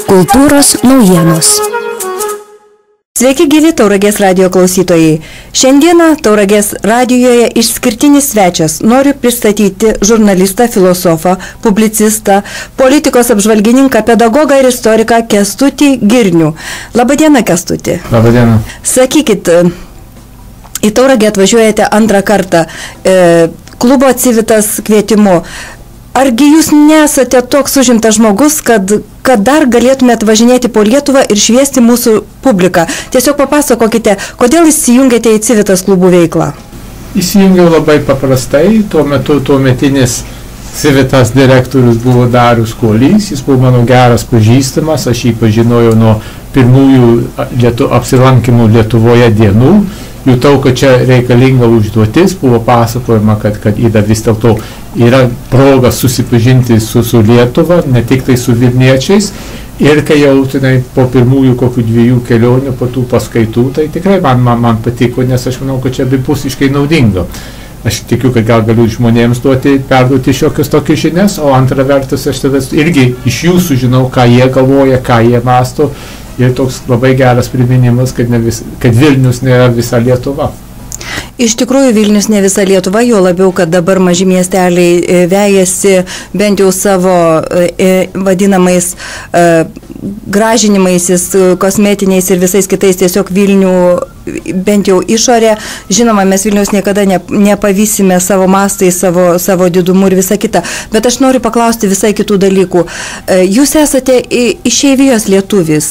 Kultūros naujienos. Sveiki gyvi Tauragės radijo klausytojai. Šiandieną Tauragės radijoje išskirtinis svečias. Noriu pristatyti žurnalistą, filosofą, publicistą, politikos apžvalgininką, pedagogą ir istoriką Kęstutį Girnių. Labadiena, Kęstuti. Labadiena. Sakykit, į Tauragę atvažiuojate antrą kartą klubo Civitas kvietimu. Argi jūs nesate toks užimtas žmogus, kad dar galėtumėt važinėti po Lietuvą ir šviesti mūsų publiką? Tiesiog papasakokite, kodėl įsijungėte į Civitas klubų veiklą? Įsijungiau labai paprastai. Tuo metu tuometinis Civitas direktorius buvo Darius Kuolys. Jis buvo mano geras pažįstamas. Aš jį pažinojau nuo pirmųjų apsilankimų Lietuvoje dienų. Jutau, kad čia reikalinga užduotis, buvo pasakojama, kad vis dėlto yra proga susipažinti su Lietuva, ne tik tai su Vilniečiais. Ir kai jau po pirmųjų kokių 2 kelionių, po tų paskaitų, tai tikrai man patiko, nes aš manau, kad čia abipusiškai naudinga. Aš tikiu, kad gal galiu žmonėms perduoti šiokius tokius žinias, o antra vertus aš tada irgi iš jų sužinau, ką jie galvoja, ką jie mąsto. Ir toks labai geras priminimas, kad Vilnius nėra visa Lietuva. Iš tikrųjų, Vilnius ne visa Lietuva, jo labiau, kad dabar maži miesteliai vejasi bent jau savo vadinamais gražinimais, kosmetiniais ir visais kitais tiesiog Vilnių bent jau išorė. Žinoma, mes Vilniaus niekada nepavysime savo mastai, savo didumu ir visa kita. Bet aš noriu paklausti visai kitų dalykų. Jūs esate išeivijos lietuvis.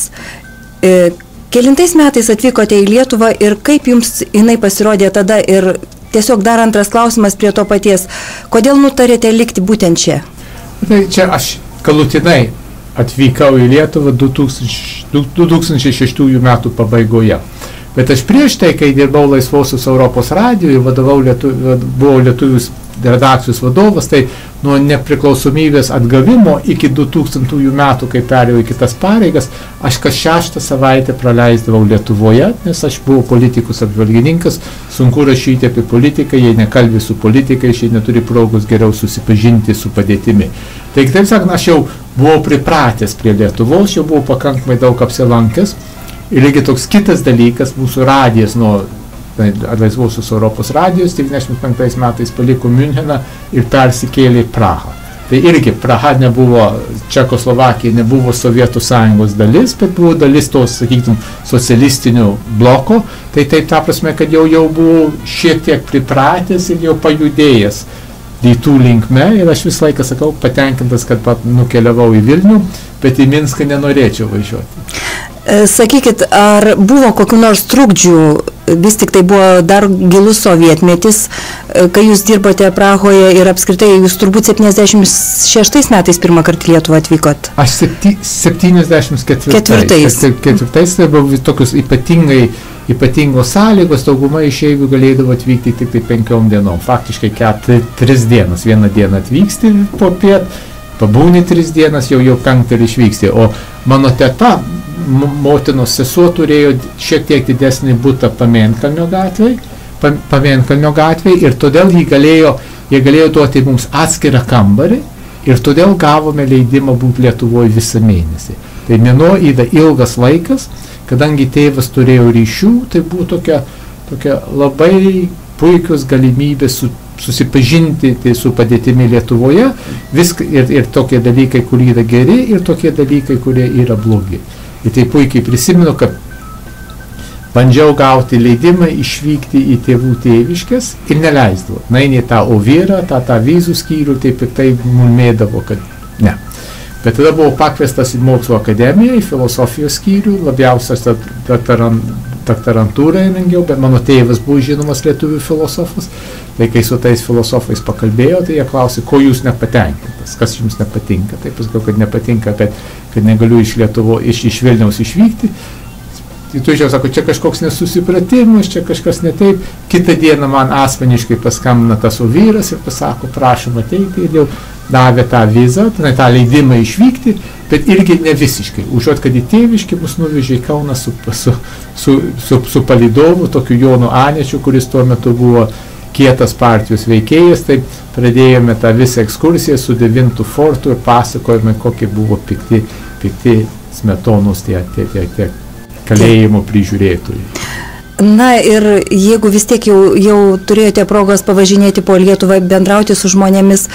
Kelintais metais atvykote į Lietuvą ir kaip jums jinai pasirodė tada? Ir tiesiog dar antras klausimas prie to paties. Kodėl nutarėte likti būtent čia? Tai čia aš galutinai atvykau į Lietuvą 2006 metų pabaigoje. Bet aš prieš tai, kai dirbau Laisvosios Europos radijoje, buvau lietuvių redakcijos vadovas, tai nuo nepriklausomybės atgavimo iki 2000 metų, kai perėjau į kitas pareigas, aš kas 6 savaitę praleisdavau Lietuvoje, nes aš buvau politikos apžvalgininkas, sunku rašyti apie politiką, jei nekalbi su politikais, jei neturi progos geriau susipažinti su padėtimi. Tai kitaip sakant, aš jau buvau pripratęs prie Lietuvos, jau buvau pakankamai daug apsilankęs. Ir lygiai toks kitas dalykas, mūsų radijas nuo Laisvosios Europos radijos 95 metais paliko Müncheną ir persikėlė į Prahą. Tai irgi Praha nebuvo, Čekoslovakija nebuvo Sovietų Sąjungos dalis, bet buvo dalis tos, sakytum, socialistinio bloko. Tai taip ta prasme, kad jau buvau šiek tiek pripratęs ir jau pajudėjęs rytų linkme. Ir aš visą laiką sakau, patenkintas, kad nukeliavau į Vilnių, bet į Minską nenorėčiau važiuoti. Sakykit, ar buvo kokių nors trukdžių, vis tik tai buvo dar gilus sovietmetis, kai jūs dirbote Prahoje ir apskritai jūs turbūt 76 metais pirmą kartą Lietuvą atvykot? Aš 74. Tai buvo tokios ypatingos sąlygos, dauguma išeivių galėdavo atvykti tik tai 5 dienom, faktiškai 3 dienas, 1 dieną atvyksti po piet, pabūni 3 dienas, jau 5 išvyksti, o mano teta, motinos sesuo turėjo šiek tiek didesnį butą Pamėnkalnio gatvėje ir todėl jie galėjo duoti mums atskirą kambarį ir todėl gavome leidimą būti Lietuvoje visą mėnesį. Tai mėnuo yra ilgas laikas, kadangi tėvas turėjo ryšių, tai buvo tokia labai puikios galimybės susipažinti su padėtimi Lietuvoje ir tokie dalykai, kurie yra geri ir tokie dalykai, kurie yra blogi. Ir tai puikiai prisimenu, kad bandžiau gauti leidimą išvykti į tėvų tėviškes ir neleisdavo. Naini tą ovyrą, tą vizų skyrių, taip ir tai mulmėdavo, kad ne. Bet tada buvau pakviestas į mokslo akademiją, į filosofijos skyrių, labiausias doktorantūrą rengiau, bet mano tėvas buvo žinomas lietuvių filosofas. Tai kai su tais filosofais pakalbėjau, tai jie klausė, ko jūs nepatenkintas, kas jums nepatinka. Tai pasakiau, kad nepatinka, kad negaliu iš Vilniaus išvykti. Tai tu jau sako, čia kažkoks nesusipratimas, čia kažkas ne taip. Kitą dieną man asmeniškai paskambina tas vyras ir pasako, prašom ateiti, ir jau davė tą vizą, tą leidimą išvykti, bet irgi ne visiškai. Užuot, kad į tėviškį mus nuvežė į Kauną su palydovu, tokiu Jonu Anečiu, kuris tuo metu buvo kietas partijos veikėjas, tai pradėjome tą visą ekskursiją su 9 fortu ir pasakojame, kokie buvo pikti Smetonos tie kalėjimo prižiūrėtojai. Na ir jeigu vis tiek jau turėjote progos pavažinėti po Lietuvą, bendrauti su žmonėmis,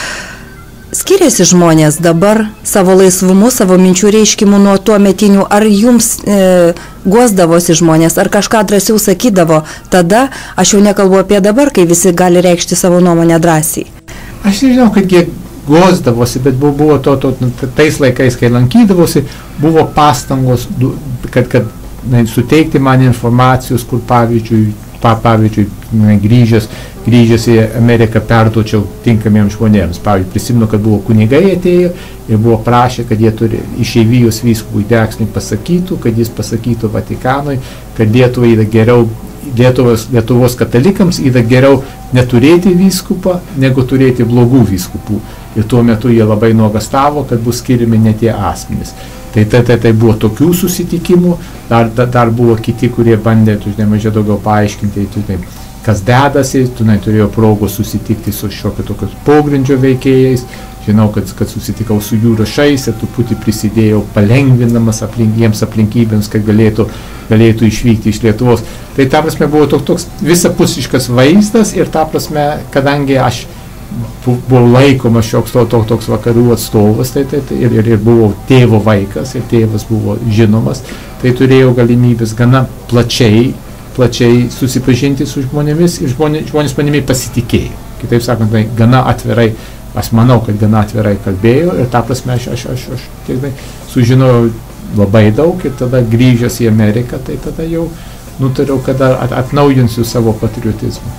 skiriasi žmonės dabar savo laisvumu, savo minčių reiškimu nuo tuo metinių, ar jums guosdavosi žmonės, ar kažką drąsiau sakydavo tada, aš jau nekalbu apie dabar, kai visi gali reikšti savo nuomonę drąsiai. Aš nežinau, kad jie guosdavosi, bet buvo tais laikais, kai lankydavosi, buvo pastangos, kad suteikti man informacijos, kur pavyzdžiui, grįžęs į Ameriką perduočiau tinkamiems žmonėms. Pavyzdžiui, prisimenu, kad buvo kunigai atėjo ir buvo prašę, kad jie turi išeivijos vyskupui Deksniui pasakytų, kad jis pasakytų Vatikanui, kad Lietuvai yra geriau, Lietuvos katalikams yra geriau neturėti vyskupą, negu turėti blogų vyskupų. Ir tuo metu jie labai nuogastavo, kad bus skiriami ne tie asmenys. Tai buvo tokių susitikimų, dar buvo kiti, kurie bandė, mažiau daugiau paaiškinti, kas dedasi, turėjo progos susitikti su šiokio tokios pogrindžio veikėjais, žinau, kad susitikau su jų rašais ir truputį prisidėjau palengvinamas jiems aplinkybėms, kad galėtų išvykti iš Lietuvos. Tai ta prasme buvo toks visapusiškas vaizdas ir ta prasme, kadangi aš buvau laikomas šioks toks vakarų atstovas, ir buvau tėvo vaikas, ir tėvas buvo žinomas, tai turėjau galimybės gana plačiai susipažinti su žmonėmis ir žmonės manimi pasitikėjo. Kitaip sakant, gana atvirai, aš manau, kad gana atvirai kalbėjau ir ta prasme aš sužinojau labai daug ir tada grįžęs į Ameriką, tai tada jau nutariau, kad atnaujinsiu savo patriotizmą.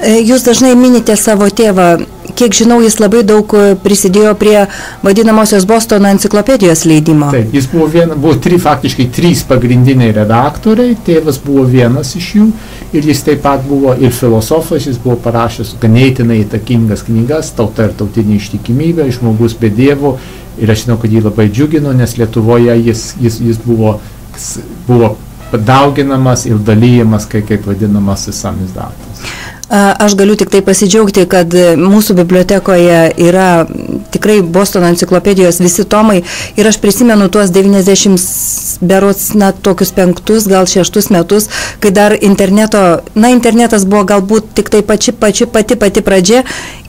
Jūs dažnai minite savo tėvą. Kiek žinau, jis labai daug prisidėjo prie vadinamosios Bostono enciklopedijos leidimo. Taip, jis buvo faktiškai 3 pagrindiniai redaktoriai, tėvas buvo vienas iš jų ir jis taip pat buvo ir filosofas, jis buvo parašęs ganėtinai įtakingas knygas, Tauta ir tautinė ištikimybė, Žmogus be Dievo, ir aš žinau, kad jį labai džiugino, nes Lietuvoje jis buvo padauginamas ir dalyjamas kaip vadinamasis samizdatas. Aš galiu tik tai pasidžiaugti, kad mūsų bibliotekoje yra tikrai Bostono enciklopedijos visi tomai ir aš prisimenu tuos 90 berods, tokius 5, gal 6 metus, kai dar internetas buvo galbūt tik tai pati pradžia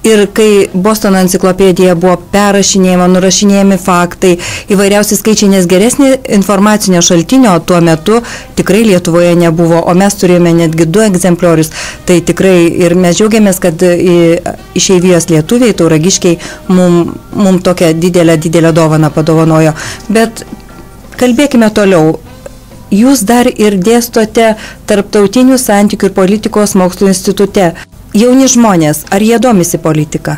ir kai Bostono enciklopedija buvo perrašinėjama, nurašinėjami faktai, įvairiausi skaičiai, nes geresnį informacinio šaltinio tuo metu tikrai Lietuvoje nebuvo, o mes turėjome netgi 2 egzempliorius. Tai tikrai ir mes džiaugiamės, kad išeivijos lietuviai, tauragiškiai mum tokią didelę dovaną padovanojo. Bet kalbėkime toliau. Jūs dar ir dėstote Tarptautinių santykių ir politikos mokslų institute. Jauni žmonės, ar jie domisi politika?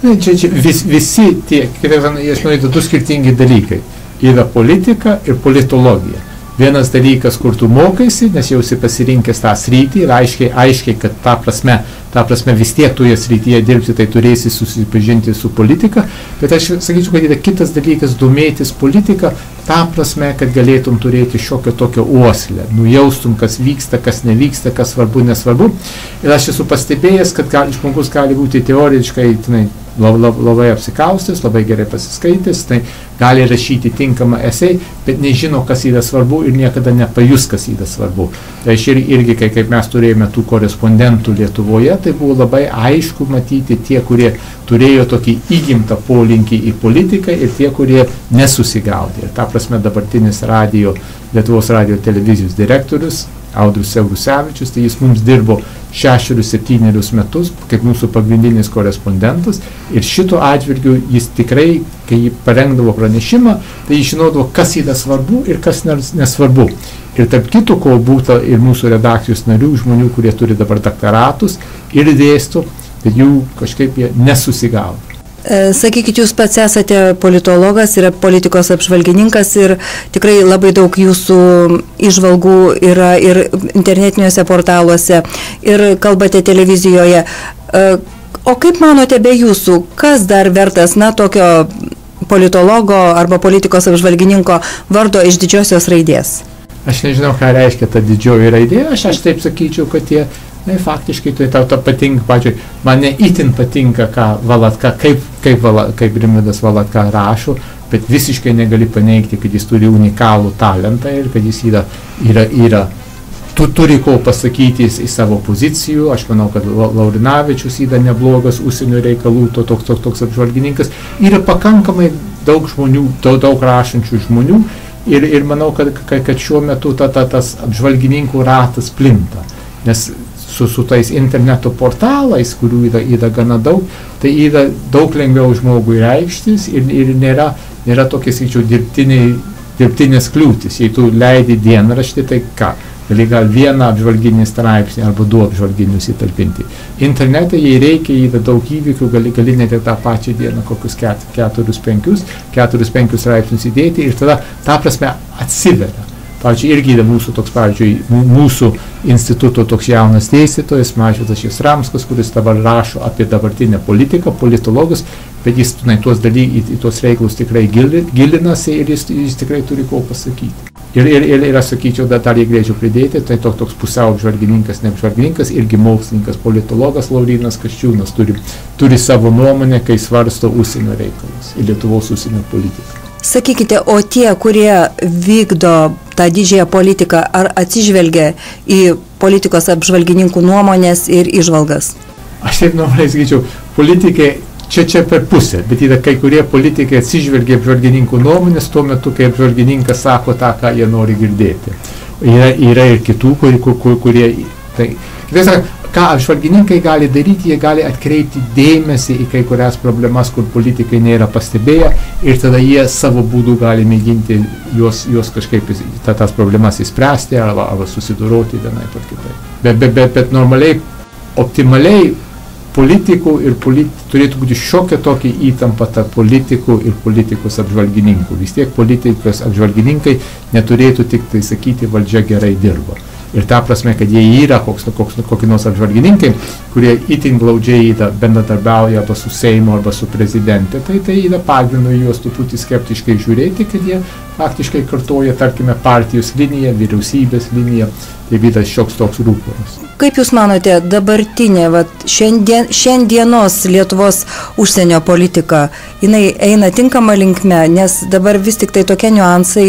Čia visi tie, aš noriu, 2 skirtingi dalykai. Yra politika ir politologija. Vienas dalykas, kur tu mokaisi, nes jau esi pasirinkęs tą sritį ir aiškiai, kad ta prasme vis tiek tu jas srityje dirbti, tai turėsi susipažinti su politika, bet aš sakyčiau, kad yra kitas dalykas domėtis politika, ta prasme, kad galėtum turėti šiokią tokią uoslę, nujaustum, kas vyksta, kas nevyksta, kas svarbu, nesvarbu. Ir aš esu pastebėjęs, kad žmogus gali būti teoriškai labai apsikaustęs, labai gerai pasiskaitęs, tai gali rašyti tinkamą esei, bet nežino, kas yra svarbu ir niekada nepajus, kas yra svarbu. Tai aš irgi, kaip mes turėjome tų korespondentų Lietuvoje, tai buvo labai aišku matyti tie, kurie turėjo tokį įgimtą polinkį į politiką ir tie, kurie nesusigaudė. Ir ta prasme dabartinis Lietuvos radijo televizijos direktorius Audrius Siaurusevičius, tai jis mums dirbo 6-7 metus kaip mūsų pagrindinis korespondentas ir šito atžvilgiu jis tikrai, kai jį parengdavo pranešimą, tai jis žinodavo, kas yra svarbu ir kas nesvarbu. Ir tarp kitų, ko būta ir mūsų redakcijos narių, žmonių, kurie turi dabar doktoratus ir dėsto, bet jų kažkaip jie nesusigaudo. Sakykit, jūs pats esate politologas ir politikos apžvalgininkas ir tikrai labai daug jūsų įžvalgų yra ir internetiniuose portaluose ir kalbate televizijoje. O kaip manote be jūsų, kas dar vertas, tokio politologo arba politikos apžvalgininko vardo iš didžiosios raidės? Aš nežinau, ką reiškia ta didžioji raidė, aš taip sakyčiau, kad tie Na, faktiškai tai tau patinka, pačiai, man ne itin patinka, kaip Rimvydas Valatka rašo, bet visiškai negali paneigti, kad jis turi unikalų talentą ir kad jis turi ko pasakyti į savo pozicijų. Aš manau, kad Laurinavičius yra neblogas užsienio reikalų, toks apžvalgininkas. Yra pakankamai daug žmonių, daug rašančių žmonių ir manau, kad šiuo metu tas apžvalgininkų ratas plinta. Nes su tais interneto portalais, kurių yra gana daug, tai yra daug lengviau žmogui reikštis ir nėra tokie, sakyčiau, dirbtinės kliūtis. Jei tu leidi dienraštį, tai ką? Gali vieną apžvalginį straipsnį arba 2 apžvalginius įtalpinti. Internete, jei reikia, yra daug įvykių, gali net ir tą pačią dieną kokius 4-5 straipsnius įdėti ir tada ta prasme atsiveria. Pavyzdžiui, irgi yra mūsų instituto toks jaunas dėstytojas, Mažvydas Jastramskas, kuris dabar rašo apie dabartinę politiką, politologus, bet jis į tuos reikalus tikrai gilinasi ir jis tikrai turi ko pasakyti. Ir aš sakyčiau, dar jį galėčiau pridėti, tai toks pusiau apžvalgininkas, neapžvalgininkas, irgi mokslininkas, politologas Laurynas Kasčiūnas turi savo nuomonę, kai svarsto užsienio reikalus ir Lietuvos užsienio politiką. Sakykite, o tie, kurie vykdo tą didžiąją politiką, ar atsižvelgia į politikos apžvalgininkų nuomonės ir įžvalgas? Aš taip normaliai sakyčiau, politikai čia per pusę, bet yra kai kurie politikai atsižvelgia apžvalgininkų nuomonės tuo metu, kai apžvalgininkas sako tą, ką jie nori girdėti. Yra ir kitų, kurie... Ką apžvalgininkai gali daryti, jie gali atkreipti dėmesį į kai kurias problemas, kur politikai nėra pastebėję ir tada jie savo būdų gali mėginti juos kažkaip tas problemas įspręsti arba susidoroti vienai par kitai. Bet normaliai, optimaliai politikų ir turėtų būti šiokia tokia įtampa tarp politikų ir politikos apžvalgininkų. Vis tiek politikos apžvalgininkai neturėtų tik tai sakyti, valdžia gerai dirba. Ir ta prasme, kad jie yra kokie nors apžvalgininkai, kurie itin glaudžiai bendradarbiauja arba su Seimo arba su prezidente, tai yra pagrindu juos truputį skeptiškai žiūrėti, kad jie faktiškai kartoja, tarkime, partijos liniją, vyriausybės liniją, tai yra šioks toks rūporas. Kaip Jūs manote, dabartinė, šiandienos Lietuvos užsienio politika, jinai eina tinkama linkme, nes dabar vis tik tai tokie niuansai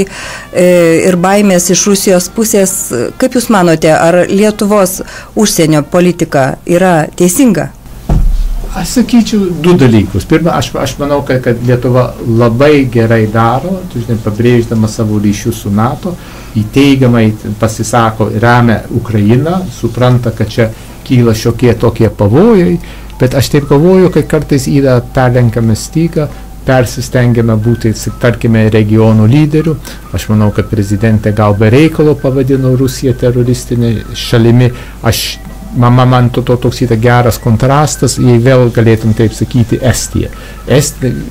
ir baimės iš Rusijos pusės. Kaip Jūs manote, ar Lietuvos užsienio politika yra teisinga? Aš sakyčiau 2 dalykus. Pirma, aš manau, kad Lietuva labai gerai daro, pabrėždama savo ryšius su NATO, įteigiamai pasisako, remia Ukrainą, supranta, kad čia kyla šiokie tokie pavojai, bet aš taip galvoju, kad kartais yra perlenkama styga, persistengiame būti, tarkime, regionų lyderių. Aš manau, kad prezidentė gal be reikalo pavadino Rusiją teroristinė šalimi. Man toks yra geras kontrastas, jei vėl galėtum taip sakyti, Estija.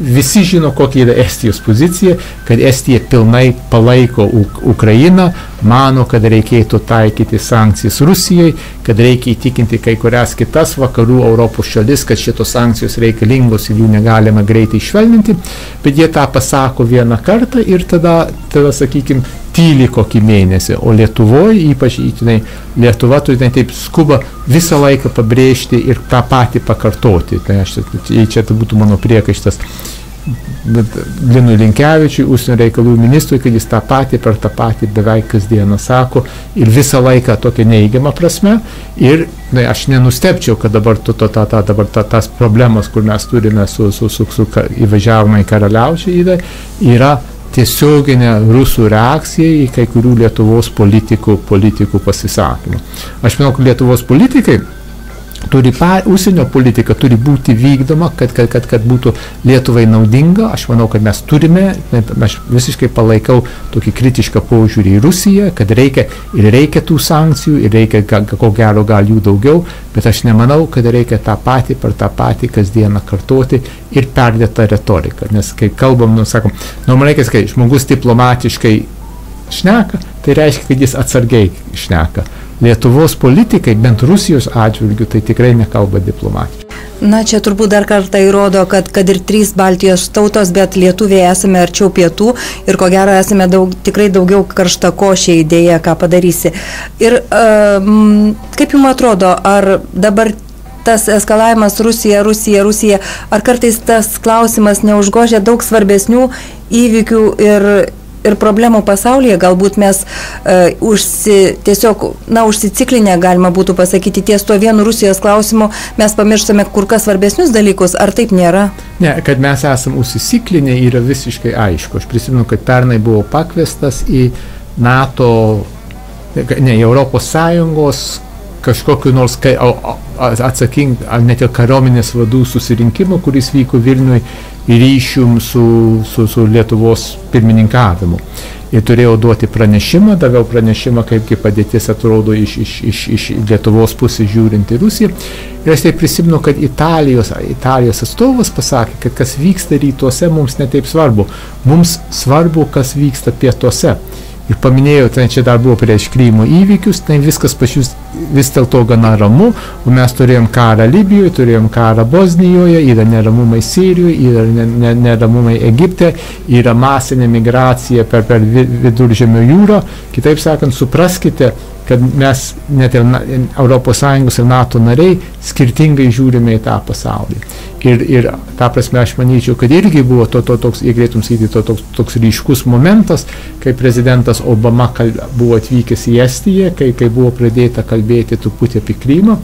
Visi žino, kokia yra Estijos pozicija, kad Estija pilnai palaiko Ukrainą, mano, kad reikėtų taikyti sankcijas Rusijai, kad reikia įtikinti kai kurias kitas vakarų Europos šalis, kad šitos sankcijos reikalingos ir jų negalima greitai švelninti, bet jie tą pasako vieną kartą ir tada sakykime, tyli kokį mėnesį, o Lietuvoje, ypač Lietuva turi taip skuba visą laiką pabrėžti ir tą patį pakartoti. Tai čia būtų mano priekaištas Linui Linkevičiui, užsienio reikalų ministrui, kad jis tą patį per tą patį beveik kasdieną sako ir visą laiką tokia neigiama prasme. Ir aš nenustepčiau, kad dabar tas problemas, kur mes turime su įvažiavimą į Karaliaučių, yra tiesioginė rusų reakcija į kai kurių Lietuvos politikų pasisakymą. Aš manau, kad Lietuvos politikai užsienio politika turi būti vykdoma, kad būtų Lietuvai naudinga. Aš manau, kad mes visiškai palaikau tokį kritišką požiūrį į Rusiją, kad reikia tų sankcijų ir reikia, ko gero, gal jų daugiau, bet aš nemanau, kad reikia tą patį kasdieną kartoti ir perdėtą retoriką. Nes kai kalbam, sakom, normaliai, kai žmogus diplomatiškai šneka, tai reiškia, kad jis atsargiai šneka. Lietuvos politikai, bent Rusijos atžvilgių, tai tikrai nekalba diplomatiškai. Na, čia turbūt dar kartą įrodo, kad ir 3 Baltijos tautos, bet lietuviai esame arčiau pietų ir ko gero esame tikrai daugiau karštakošiai, idėja, ką padarysi. Ir kaip jums atrodo, ar dabar tas eskalavimas Rusija, ar kartais tas klausimas neužgožia daug svarbesnių įvykių ir problemų pasaulyje, galbūt mes tiesiog užsiciklinę, galima būtų pasakyti, ties tuo vienu Rusijos klausimu, mes pamirštame kur kas svarbesnius dalykus, ar taip nėra? Ne, kad mes esam užsiciklinę yra visiškai aišku. Aš prisimenu, kad pernai buvo pakviestas į NATO, į Europos Sąjungos kažkokiu nors net ir kariuomenės vadų susirinkimą, kuris vyko Vilniui ryšium su Lietuvos pirmininkavimu. Ir turėjau duoti pranešimą, daviau pranešimą, kaip padėtis atrodo iš Lietuvos pusės žiūrint į Rusiją. Ir aš tai prisimenu, kad Italijos atstovas pasakė, kad kas vyksta rytuose mums netaip svarbu. Mums svarbu, kas vyksta pietuose. Ir paminėjau, tai čia dar buvo prieš Krymo įvykius, tai viskas pačius vis dėlto gana ramu, o mes turėjom karą Libijoje, turėjom karą Bosnijoje, yra neramumai Sirijoje, yra neramumai Egipte, yra masinė migracija per Viduržemio jūrą. Kitaip sakant, supraskite, kad mes net ir Europos Sąjungos ir NATO nariai skirtingai žiūrime į tą pasaulį. Ir ta prasme aš manyčiau, kad irgi buvo toks, jei galėtum sakyti, toks ryškus momentas, kai prezidentas Obama buvo atvykęs į Estiją, kai buvo pradėta kalbėti truputį apie Krymą,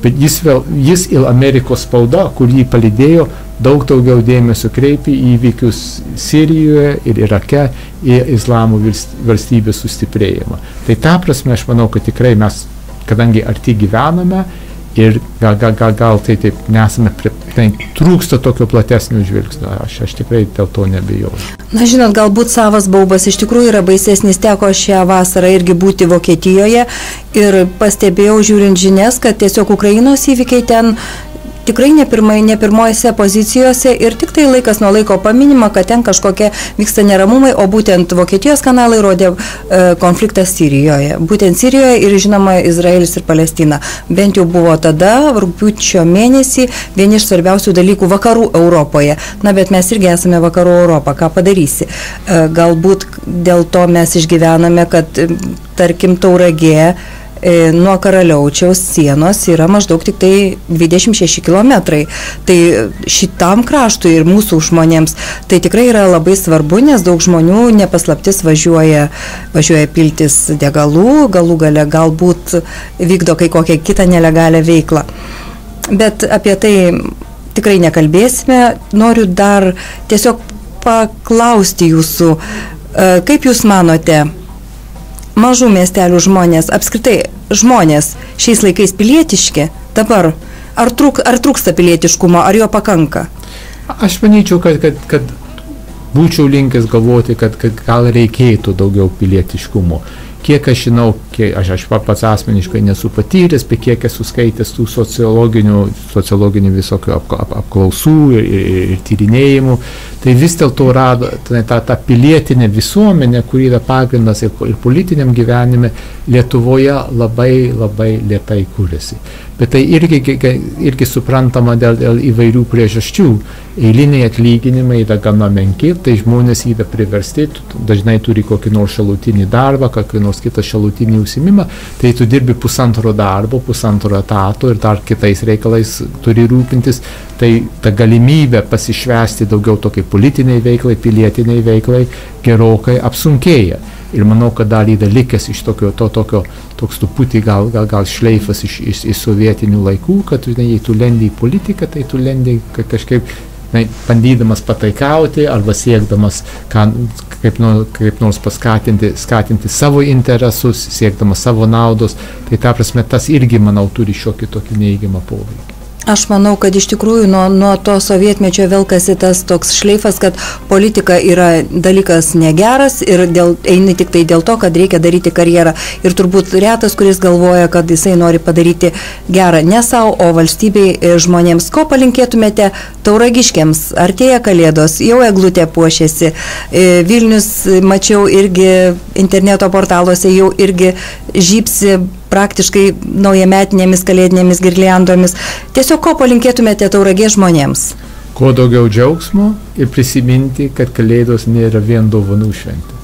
bet jis ir Amerikos spauda, kur jį palydėjo, daug daugiau dėmesio kreipė į įvykius Sirijoje ir Irake ir Islamo valstybės sustiprėjimą. Tai ta prasme aš manau, kad tikrai mes, kadangi arti gyvename ir gal tai taip nesame, tai trūksta tokio platesnio žvilgsnio, aš tikrai dėl to nebejoju. Na, žinot, galbūt savas baubas iš tikrųjų yra baisesnis, teko šią vasarą irgi būti Vokietijoje ir pastebėjau žiūrint žinias, kad tiesiog Ukrainos įvykiai ten tikrai ne pirmojose pozicijose ir tik tai laikas nuo laiko paminima, kad ten kažkokie vyksta neramumai, o būtent Vokietijos kanalai rodė konfliktą Sirijoje. Būtent Sirijoje ir žinoma Izraelis ir Palestina. Bent jau buvo tada, rugpjūčio mėnesį, vieni iš svarbiausių dalykų vakarų Europoje. Na, bet mes irgi esame vakarų Europą, ką padarysi. Galbūt dėl to mes išgyvename, kad tarkim Tauragė nuo Karaliaučiaus sienos yra maždaug tik tai 26 kilometrai. Tai šitam kraštui ir mūsų žmonėms tai tikrai yra labai svarbu, nes daug žmonių nepaslaptis važiuoja piltis degalų, galų gale galbūt vykdo kai kokią kitą nelegalią veiklą. Bet apie tai tikrai nekalbėsime. Noriu dar tiesiog paklausti jūsų, kaip jūs manote, mažų miestelių žmonės, apskritai žmonės šiais laikais pilietiški dabar, ar trūksta pilietiškumo, ar jo pakanka? Aš manyčiau, kad būčiau linkęs galvoti, kad gal reikėtų daugiau pilietiškumo. Kiek aš žinau, aš pats asmeniškai nesu patyręs, bet kiek esu skaitęs tų sociologinių visokių apklausų ir tyrinėjimų, tai vis dėlto rado ta pilietinė visuomenė, kuri yra pagrindas ir politiniam gyvenime, Lietuvoje labai lėtai kūrėsi. Bet tai irgi suprantama dėl įvairių priežasčių. Eiliniai atlyginimai yra gana menki, tai žmonės yra priversti, dažnai turi kokį nors šalutinį darbą, kokį nors kitą šalutinį užsiėmimą, tai tu dirbi pusantro darbo, pusantro etato ir dar kitais reikalais turi rūpintis, tai ta galimybė pasišvęsti daugiau tokiai politiniai veiklai, pilietiniai veiklai gerokai apsunkėja. Ir manau, kad dar yra likęs iš toks truputį gal šleifas iš sovietinių laikų, kad jei tu lendi į politiką, tai tu lendi kažkaip bandydamas pataikauti arba siekdamas kaip nors skatinti savo interesus, siekdamas savo naudos. Tai ta prasme, tas irgi, manau, turi šiokį tokį neįgimą poveikį. Aš manau, kad iš tikrųjų nuo to sovietmečio velkasi tas toks šleifas, kad politika yra dalykas negeras ir eini tik tai dėl to, kad reikia daryti karjerą. Ir turbūt retas, kuris galvoja, kad jisai nori padaryti gerą ne savo, o valstybei žmonėms. Ko palinkėtumėte tauragiškiams? Artėja Kalėdos, jau eglutė puošiasi. Vilnius, mačiau irgi interneto portaluose, jau irgi žypsi praktiškai naujametinėmis kalėdinėmis girliandomis. Tiesiog ko palinkėtumėte Tauragės žmonėms? Kuo daugiau džiaugsmo ir prisiminti, kad Kalėdos nėra vien dovanų šventė.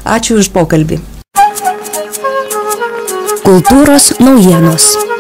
Ačiū už pokalbį. Kultūros naujienos.